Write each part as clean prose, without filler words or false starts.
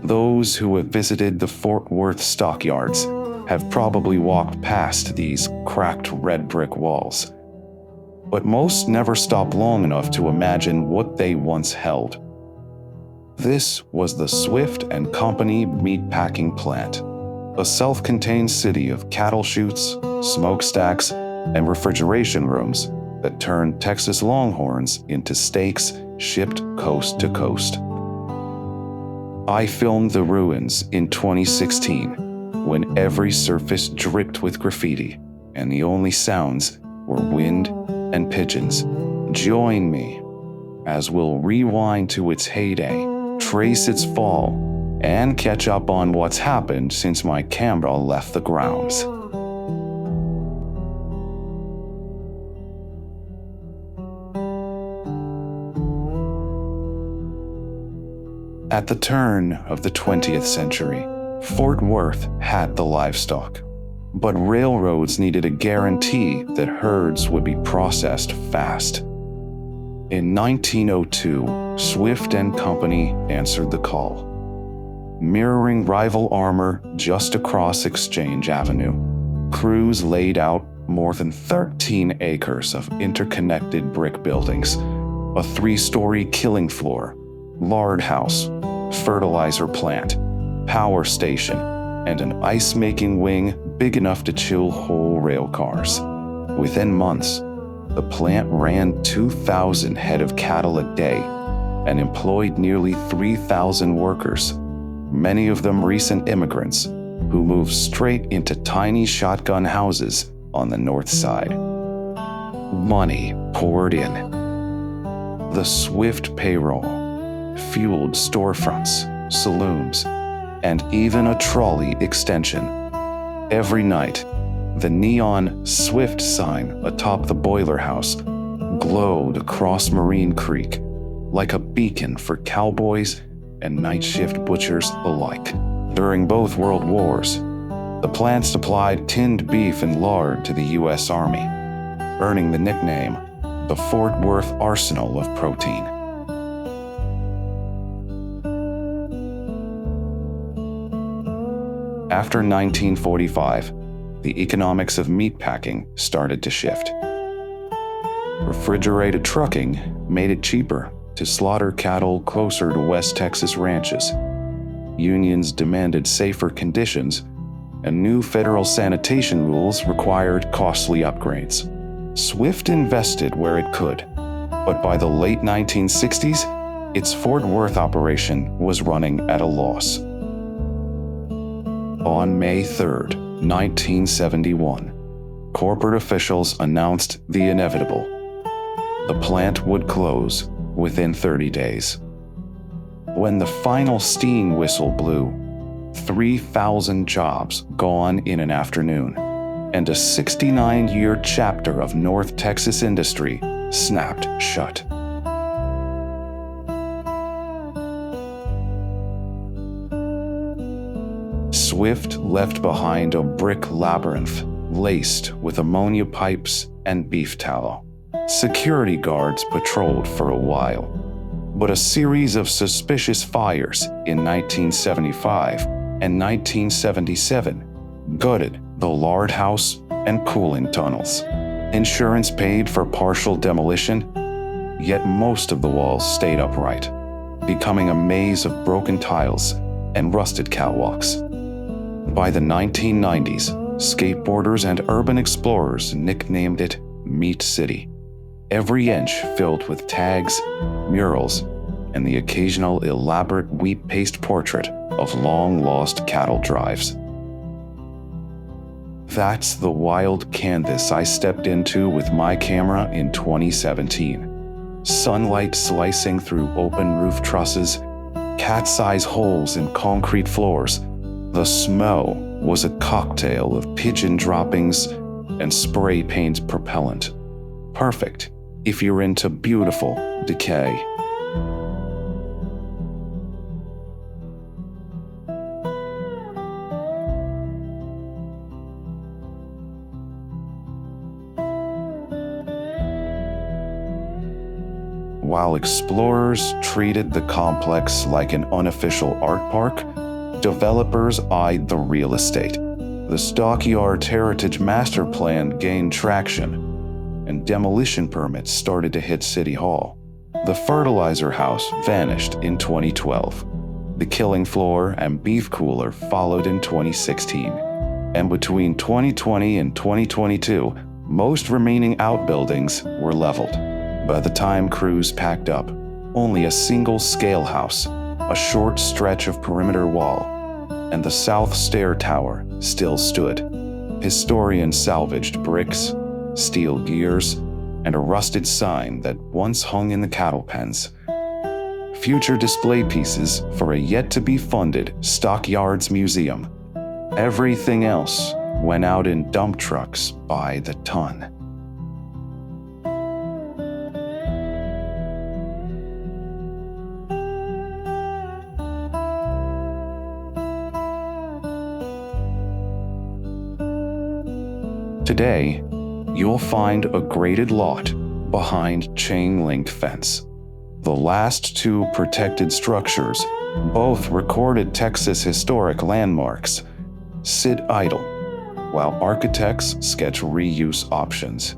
Those who have visited the Fort Worth Stockyards have probably walked past these cracked red brick walls. But most never stop long enough to imagine what they once held. This was the Swift and Company meatpacking plant, a self-contained city of cattle chutes, smokestacks, and refrigeration rooms that turned Texas Longhorns into steaks shipped coast to coast. I filmed the ruins in 2016 when every surface dripped with graffiti and the only sounds were wind and pigeons. Join me as we'll rewind to its heyday, trace its fall, and catch up on what's happened since my camera left the grounds. At the turn of the 20th century, Fort Worth had the livestock, but railroads needed a guarantee that herds would be processed fast. In 1902, Swift and Company answered the call. Mirroring rival armor just across Exchange Avenue, crews laid out more than 13 acres of interconnected brick buildings, a 3-story killing floor, lard house, fertilizer plant, power station, and an ice-making wing big enough to chill whole rail cars. Within months, the plant ran 2,000 head of cattle a day and employed nearly 3,000 workers, many of them recent immigrants who moved straight into tiny shotgun houses on the north side. Money poured in. The Swift payroll fueled storefronts, saloons, and even a trolley extension. Every night, the neon Swift sign atop the boiler house glowed across Marine Creek like a beacon for cowboys and night shift butchers alike. During both world wars, the plant supplied tinned beef and lard to the U.S. Army, earning the nickname the Fort Worth Arsenal of Protein. After 1945, the economics of meatpacking started to shift. Refrigerated trucking made it cheaper to slaughter cattle closer to West Texas ranches. Unions demanded safer conditions, and new federal sanitation rules required costly upgrades. Swift invested where it could, but by the late 1960s, its Fort Worth operation was running at a loss. On May 3rd, 1971, corporate officials announced the inevitable. The plant would close within 30 days. When the final steam whistle blew, 3,000 jobs gone in an afternoon, and a 69-year chapter of North Texas industry snapped shut. Swift left behind a brick labyrinth laced with ammonia pipes and beef tallow. Security guards patrolled for a while, but a series of suspicious fires in 1975 and 1977 gutted the lard house and cooling tunnels. Insurance paid for partial demolition, yet most of the walls stayed upright, becoming a maze of broken tiles and rusted catwalks. By the 1990s, skateboarders and urban explorers nicknamed it Meat City, every inch filled with tags, murals, and the occasional elaborate wheat paste portrait of long-lost cattle drives. That's the wild canvas I stepped into with my camera in 2017. Sunlight slicing through open roof trusses, cat-size holes in concrete floors. The smell was a cocktail of pigeon droppings and spray paint propellant. Perfect if you're into beautiful decay. While explorers treated the complex like an unofficial art park, developers eyed the real estate. The Stockyards Heritage Master Plan gained traction, and demolition permits started to hit City Hall. The fertilizer house vanished in 2012. The killing floor and beef cooler followed in 2016. And between 2020 and 2022, most remaining outbuildings were leveled. By the time crews packed up, only a single scale house, a short stretch of perimeter wall, and the south stair tower still stood. Historians salvaged bricks, steel gears, and a rusted sign that once hung in the cattle pens. Future display pieces for a yet-to-be-funded Stockyards museum. Everything else went out in dump trucks by the ton. Today, you'll find a graded lot behind chain-link fence. The last two protected structures, both recorded Texas historic landmarks, sit idle while architects sketch reuse options.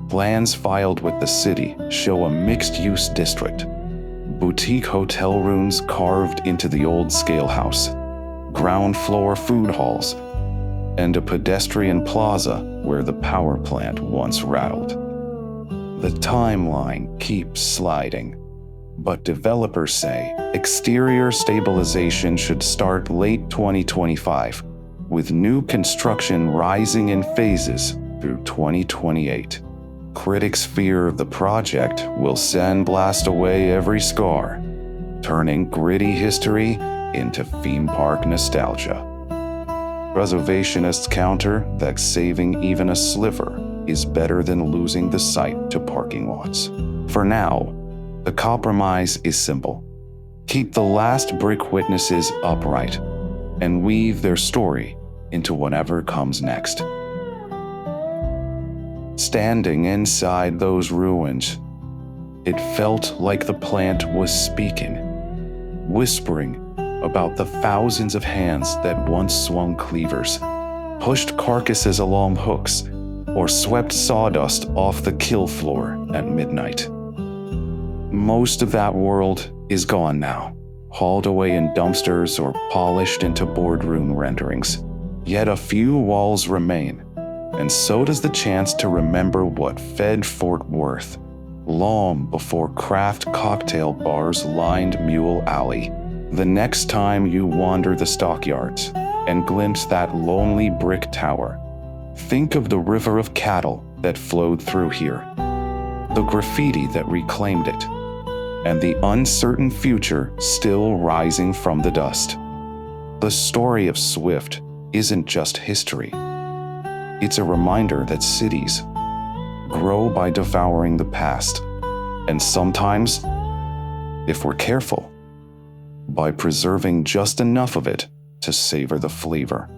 Plans filed with the city show a mixed-use district. Boutique hotel rooms carved into the old scale house, ground floor food halls, and a pedestrian plaza where the power plant once rattled. The timeline keeps sliding, but developers say exterior stabilization should start late 2025, with new construction rising in phases through 2028. Critics fear the project will sandblast away every scar, turning gritty history into theme park nostalgia. Preservationists counter that saving even a sliver is better than losing the site to parking lots. For now, the compromise is simple. Keep the last brick witnesses upright and weave their story into whatever comes next. Standing inside those ruins, it felt like the plant was speaking, whispering about the thousands of hands that once swung cleavers, pushed carcasses along hooks, or swept sawdust off the kill floor at midnight. Most of that world is gone now, hauled away in dumpsters or polished into boardroom renderings. Yet a few walls remain, and so does the chance to remember what fed Fort Worth, long before craft cocktail bars lined Mule Alley. The next time you wander the Stockyards and glimpse that lonely brick tower, think of the river of cattle that flowed through here, the graffiti that reclaimed it, and the uncertain future still rising from the dust. The story of Swift isn't just history. It's a reminder that cities grow by devouring the past, and sometimes, if we're careful, by preserving just enough of it to savor the flavor.